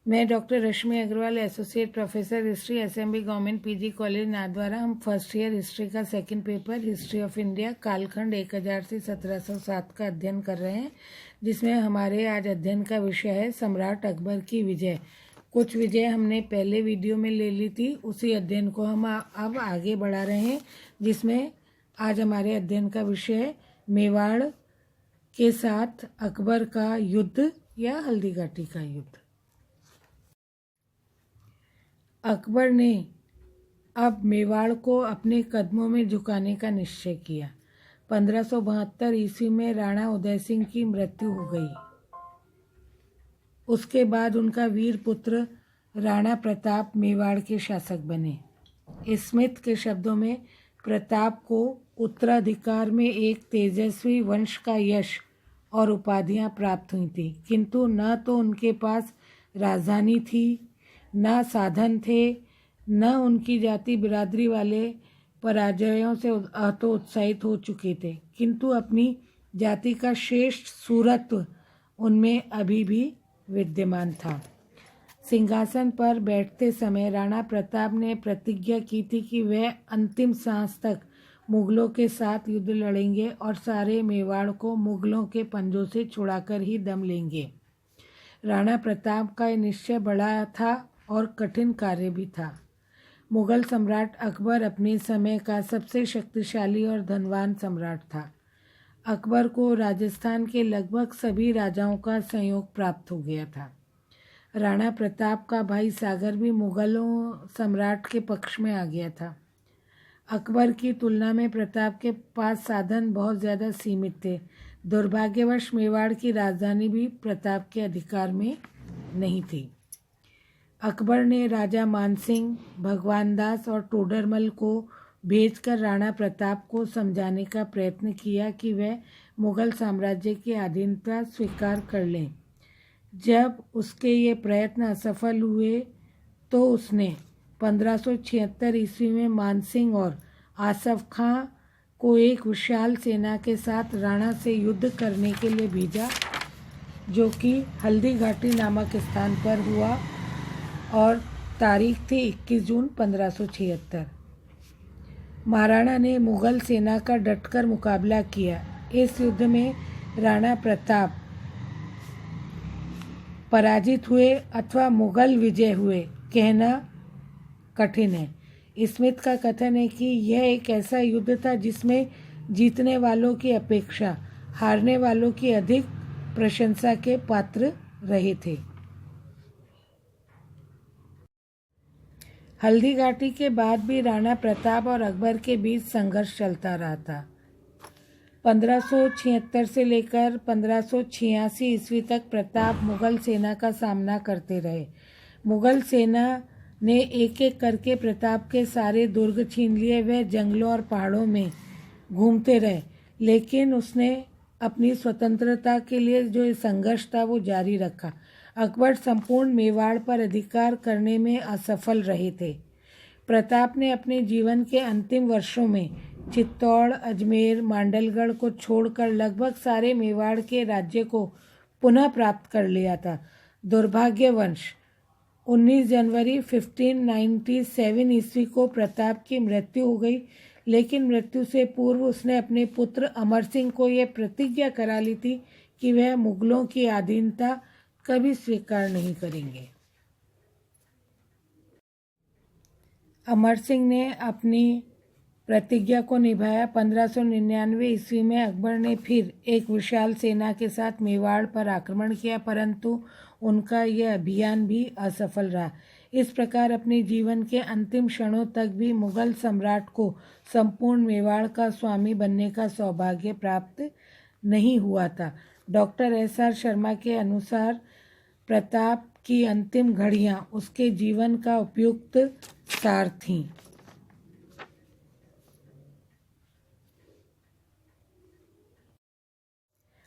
मैं doctor Rashmi Agarwal, associate professor history, SMB government PG college Nathdwara. हम first year history का second paper history of India कालखंड 1000 से 1707 का अध्ययन कर रहे हैं, जिसमें हमारे आज अध्ययन का विषय है सम्राट अकबर की विजय। कुछ विजय हमने पहले वीडियो में ले ली थी, उसी अध्ययन को हम अब आगे बढ़ा रहे हैं, जिसमें आज हमारे अध्ययन का विषय है मेवाड़ के साथ अकबर का युद्ध या हल्दी घाटी का युद्ध। अकबर ने अब मेवाड़ को अपने कदमों में झुकाने का निश्चय किया। 1572 ईस्वी में राणा उदय सिंह की मृत्यु हो गई। उसके बाद उनका वीर पुत्र राणा प्रताप मेवाड़ के शासक बने। स्मिथ के शब्दों में प्रताप को उत्तराधिकार में एक तेजस्वी वंश का यश और उपाधियां प्राप्त हुई थी, किंतु न तो उनके पास राजधानी थी, न साधन थे, न उनकी जाति बिरादरी वाले पराजयों से हतोत्साहित हो चुके थे, किंतु अपनी जाति का श्रेष्ठ सूरत्व उनमें अभी भी विद्यमान था। सिंहासन पर बैठते समय राणा प्रताप ने प्रतिज्ञा की थी कि वह अंतिम सांस तक मुगलों के साथ युद्ध लड़ेंगे और सारे मेवाड़ को मुगलों के पंजों से छुड़ाकर ही दम लेंगे। राणा प्रताप का यह निश्चय बड़ा था और कठिन कार्य भी था। मुगल सम्राट अकबर अपने समय का सबसे शक्तिशाली और धनवान सम्राट था। अकबर को राजस्थान के लगभग सभी राजाओं का सहयोग प्राप्त हो गया था। राणा प्रताप का भाई सागर भी मुगलों सम्राट के पक्ष में आ गया था। अकबर की तुलना में प्रताप के पास साधन बहुत ज़्यादा सीमित थे। दुर्भाग्यवश मेवाड़ की राजधानी भी प्रताप के अधिकार में नहीं थी। अकबर ने राजा मानसिंह, भगवान दास और टोडरमल को भेजकर राणा प्रताप को समझाने का प्रयत्न किया कि वह मुगल साम्राज्य की अधीनता स्वीकार कर लें। जब उसके ये प्रयत्न असफल हुए तो उसने 1576 ईस्वी में मानसिंह और आसफ खां को एक विशाल सेना के साथ राणा से युद्ध करने के लिए भेजा, जो कि हल्दी घाटी नामक स्थान पर हुआ और तारीख थी 21 जून 1576। महाराणा ने मुगल सेना का डटकर मुकाबला किया। इस युद्ध में राणा प्रताप पराजित हुए अथवा मुगल विजय हुए, कहना कठिन है। स्मिथ का कथन है कि यह एक ऐसा युद्ध था जिसमें जीतने वालों की अपेक्षा हारने वालों की अधिक प्रशंसा के पात्र रहे थे। हल्दी घाटी के बाद भी राणा प्रताप और अकबर के बीच संघर्ष चलता रहा था। 1576 से लेकर 1586 ईस्वी तक प्रताप मुगल सेना का सामना करते रहे। मुगल सेना ने एक एक करके प्रताप के सारे दुर्ग छीन लिए। वह जंगलों और पहाड़ों में घूमते रहे, लेकिन उसने अपनी स्वतंत्रता के लिए जो संघर्ष था वो जारी रखा। अकबर संपूर्ण मेवाड़ पर अधिकार करने में असफल रहे थे। प्रताप ने अपने जीवन के अंतिम वर्षों में चित्तौड़, अजमेर, मांडलगढ़ को छोड़कर लगभग सारे मेवाड़ के राज्य को पुनः प्राप्त कर लिया था। दुर्भाग्यवश 19 जनवरी 1597 ईस्वी को प्रताप की मृत्यु हो गई, लेकिन मृत्यु से पूर्व उसने अपने पुत्र अमर सिंह को यह प्रतिज्ञा करा ली थी कि वह मुगलों की अधीनता कभी स्वीकार नहीं करेंगे। अमर सिंह ने अपनी प्रतिज्ञा को निभाया। 1599 ईस्वी में अकबर ने फिर एक विशाल सेना के साथ मेवाड़ पर आक्रमण किया, परंतु उनका यह अभियान भी असफल रहा। इस प्रकार अपने जीवन के अंतिम क्षणों तक भी मुगल सम्राट को संपूर्ण मेवाड़ का स्वामी बनने का सौभाग्य प्राप्त नहीं हुआ था। डॉक्टर SR शर्मा के अनुसार प्रताप की अंतिम घड़ियां उसके जीवन का उपयुक्त सार थीं।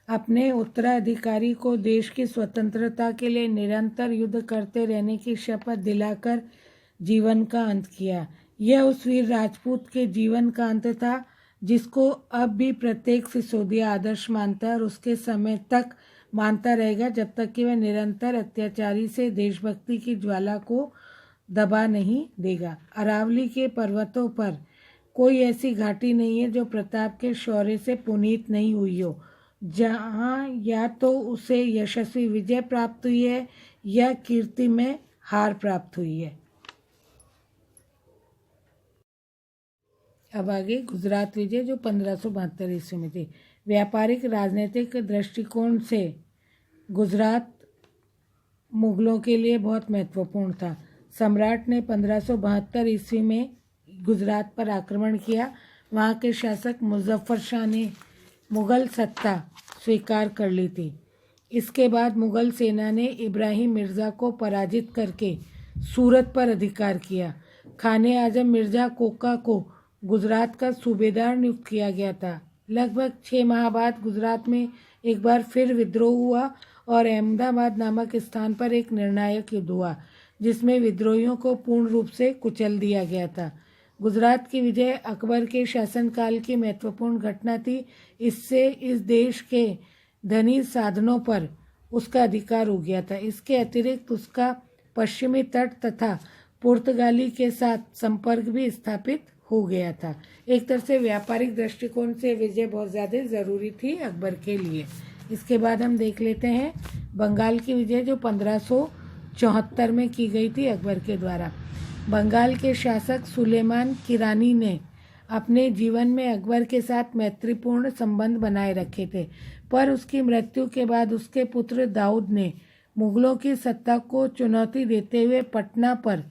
अपने उत्तराधिकारी को देश की स्वतंत्रता के लिए निरंतर युद्ध करते रहने की शपथ दिलाकर जीवन का अंत किया। यह उस वीर राजपूत के जीवन का अंत था जिसको अब भी प्रत्येक सिसोदिया आदर्श मानता है और उसके समय तक मानता रहेगा जब तक कि वह निरंतर अत्याचारी से देशभक्ति की ज्वाला को दबा नहीं देगा। अरावली के पर्वतों पर कोई ऐसी घाटी नहीं है जो प्रताप के शौर्य से पुनीत नहीं हुई हो, जहाँ या तो उसे यशस्वी विजय प्राप्त हुई है या कीर्ति में हार प्राप्त हुई है। अब आगे गुजरात विजय जो 1572 ईस्वी में थी। व्यापारिक राजनीतिक दृष्टिकोण से गुजरात मुगलों के लिए बहुत महत्वपूर्ण था। सम्राट ने 1572 ईस्वी में गुजरात पर आक्रमण किया। वहाँ के शासक मुजफ्फर शाह ने मुग़ल सत्ता स्वीकार कर ली थी। इसके बाद मुग़ल सेना ने इब्राहिम मिर्ज़ा को पराजित करके सूरत पर अधिकार किया। खाने आजम मिर्ज़ा कोका को गुजरात का सूबेदार नियुक्त किया गया था। लगभग 6 माह बाद गुजरात में एक बार फिर विद्रोह हुआ और अहमदाबाद नामक स्थान पर एक निर्णायक युद्ध हुआ, जिसमें विद्रोहियों को पूर्ण रूप से कुचल दिया गया था। गुजरात की विजय अकबर के शासनकाल की महत्वपूर्ण घटना थी। इससे इस देश के धनी साधनों पर उसका अधिकार हो गया था। इसके अतिरिक्त उसका पश्चिमी तट तथा पुर्तगाली के साथ संपर्क भी स्थापित हो गया था। एक तरह से व्यापारिक दृष्टिकोण से विजय बहुत ज़्यादा ज़रूरी थी अकबर के लिए। इसके बाद हम देख लेते हैं बंगाल की विजय जो 1574 में की गई थी अकबर के द्वारा। बंगाल के शासक सुलेमान किरानी ने अपने जीवन में अकबर के साथ मैत्रीपूर्ण संबंध बनाए रखे थे, पर उसकी मृत्यु के बाद उसके पुत्र दाऊद ने मुगलों की सत्ता को चुनौती देते हुए पटना पर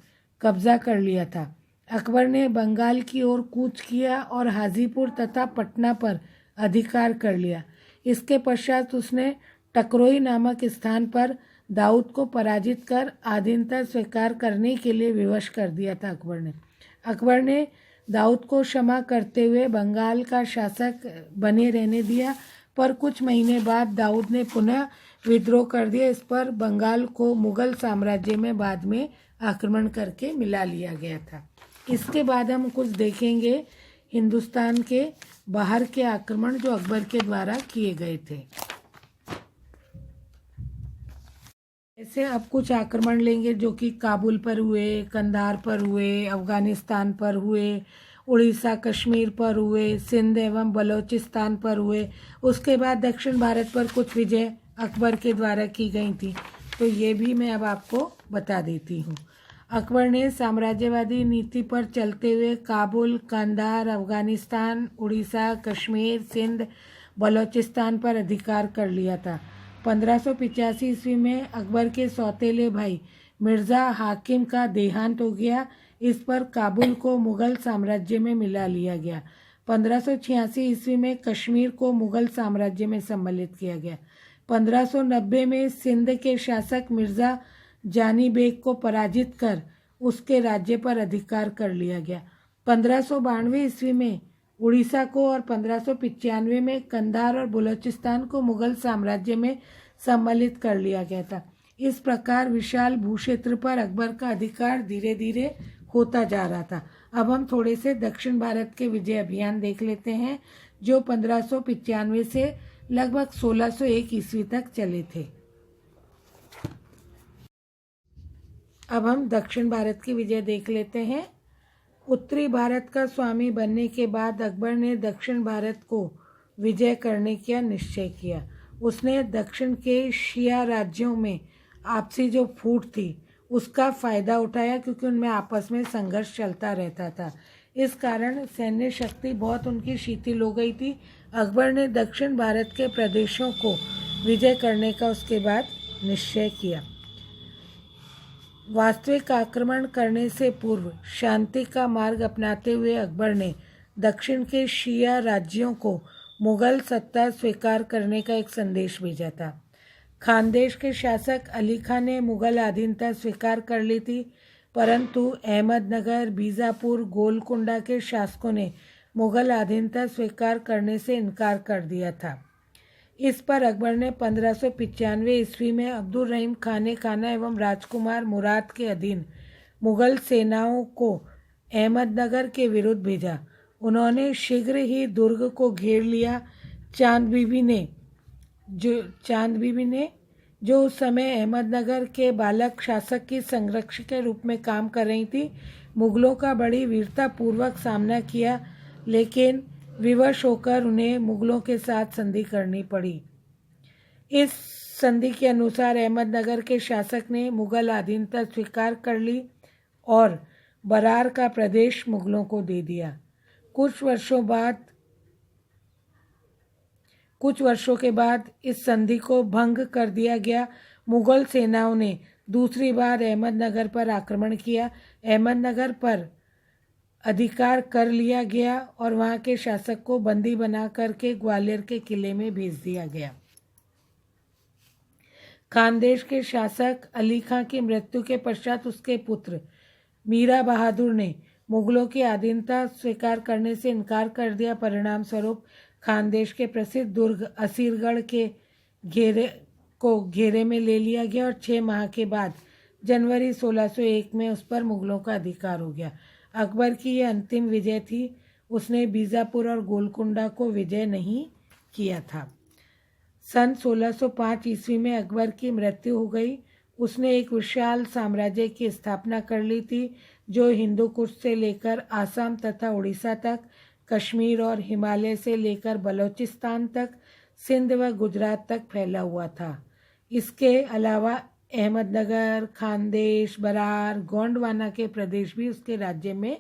कब्जा कर लिया था। अकबर ने बंगाल की ओर कूच किया और हाजीपुर तथा पटना पर अधिकार कर लिया। इसके पश्चात उसने टकरोई नामक स्थान पर दाऊद को पराजित कर अधीनता स्वीकार करने के लिए विवश कर दिया था। अकबर ने दाऊद को क्षमा करते हुए बंगाल का शासक बने रहने दिया, पर कुछ महीने बाद दाऊद ने पुनः विद्रोह कर दिया। इस पर बंगाल को मुगल साम्राज्य में बाद में आक्रमण करके मिला लिया गया था। इसके बाद हम कुछ देखेंगे हिंदुस्तान के बाहर के आक्रमण जो अकबर के द्वारा किए गए थे। ऐसे अब कुछ आक्रमण लेंगे जो कि काबुल पर हुए, कंधार पर हुए, अफगानिस्तान पर हुए, उड़ीसा कश्मीर पर हुए, सिंध एवं बलूचिस्तान पर हुए। उसके बाद दक्षिण भारत पर कुछ विजय अकबर के द्वारा की गई थी, तो ये भी मैं अब आपको बता देती हूँ। अकबर ने साम्राज्यवादी नीति पर चलते हुए काबुल, कंधार, अफगानिस्तान, उड़ीसा, कश्मीर, सिंध, बलूचिस्तान पर अधिकार कर लिया था। 1585 ईस्वी में अकबर के सौतेले भाई मिर्ज़ा हाकिम का देहांत हो गया। इस पर काबुल को मुग़ल साम्राज्य में मिला लिया गया। 1586 ईस्वी में कश्मीर को मुग़ल साम्राज्य में सम्मिलित किया गया। 1590 में सिंध के शासक मिर्ज़ा जानी बेग को पराजित कर उसके राज्य पर अधिकार कर लिया गया। 1592 ईस्वी में उड़ीसा को और 1595 में कंधार और बलूचिस्तान को मुग़ल साम्राज्य में सम्मिलित कर लिया गया था। इस प्रकार विशाल भूक्षेत्र पर अकबर का अधिकार धीरे धीरे होता जा रहा था। अब हम थोड़े से दक्षिण भारत के विजय अभियान देख लेते हैं जो 1595 से लगभग 1601 ईस्वी तक चले थे। अब हम दक्षिण भारत की विजय देख लेते हैं। उत्तरी भारत का स्वामी बनने के बाद अकबर ने दक्षिण भारत को विजय करने का निश्चय किया। उसने दक्षिण के शिया राज्यों में आपसी जो फूट थी उसका फ़ायदा उठाया, क्योंकि उनमें आपस में संघर्ष चलता रहता था। इस कारण सैन्य शक्ति बहुत उनकी शिथिल हो गई थी। अकबर ने दक्षिण भारत के प्रदेशों को विजय करने का उसके बाद निश्चय किया। वास्तविक आक्रमण करने से पूर्व शांति का मार्ग अपनाते हुए अकबर ने दक्षिण के शिया राज्यों को मुग़ल सत्ता स्वीकार करने का एक संदेश भेजा था। खानदेश के शासक अली खान ने मुग़ल अधीनता स्वीकार कर ली थी, परंतु अहमदनगर, बीजापुर, गोलकुंडा के शासकों ने मुग़ल अधीनता स्वीकार करने से इनकार कर दिया था। इस पर अकबर ने 1595 ईस्वी में अब्दुल रहीम खाने खाना एवं राजकुमार मुराद के अधीन मुग़ल सेनाओं को अहमदनगर के विरुद्ध भेजा। उन्होंने शीघ्र ही दुर्ग को घेर लिया। चांद बीबी ने जो चांद बीबी ने, जो उस समय अहमदनगर के बालक शासक की संरक्षक के रूप में काम कर रही थी, मुगलों का बड़ी वीरतापूर्वक सामना किया, लेकिन विवश होकर उन्हें मुगलों के साथ संधि करनी पड़ी। इस संधि के अनुसार अहमदनगर के शासक ने मुगल अधीनता स्वीकार कर ली और बरार का प्रदेश मुगलों को दे दिया। कुछ वर्षों के बाद इस संधि को भंग कर दिया गया। मुगल सेनाओं ने दूसरी बार अहमदनगर पर आक्रमण किया। अहमदनगर पर अधिकार कर लिया गया और वहां के शासक को बंदी बना करके ग्वालियर के किले में भेज दिया गया। खानदेश के शासक अली खां की मृत्यु के पश्चात उसके पुत्र मीरा बहादुर ने मुगलों की अधीनता स्वीकार करने से इनकार कर दिया। परिणाम स्वरूप खानदेश के प्रसिद्ध दुर्ग असीरगढ़ के घेरे में ले लिया गया और 6 माह के बाद जनवरी 1601 में उस पर मुगलों का अधिकार हो गया। अकबर की यह अंतिम विजय थी। उसने बीजापुर और गोलकुंडा को विजय नहीं किया था। सन 1605 ईस्वी में अकबर की मृत्यु हो गई। उसने एक विशाल साम्राज्य की स्थापना कर ली थी, जो हिंदू कुश से लेकर आसाम तथा उड़ीसा तक, कश्मीर और हिमालय से लेकर बलूचिस्तान तक, सिंध व गुजरात तक फैला हुआ था। इसके अलावा अहमदनगर, खानदेश, बरार, गोंडवाना के प्रदेश भी उसके राज्य में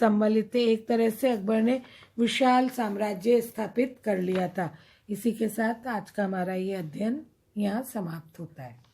सम्मिलित थे। एक तरह से अकबर ने विशाल साम्राज्य स्थापित कर लिया था। इसी के साथ आज का हमारा ये अध्ययन यहाँ समाप्त होता है।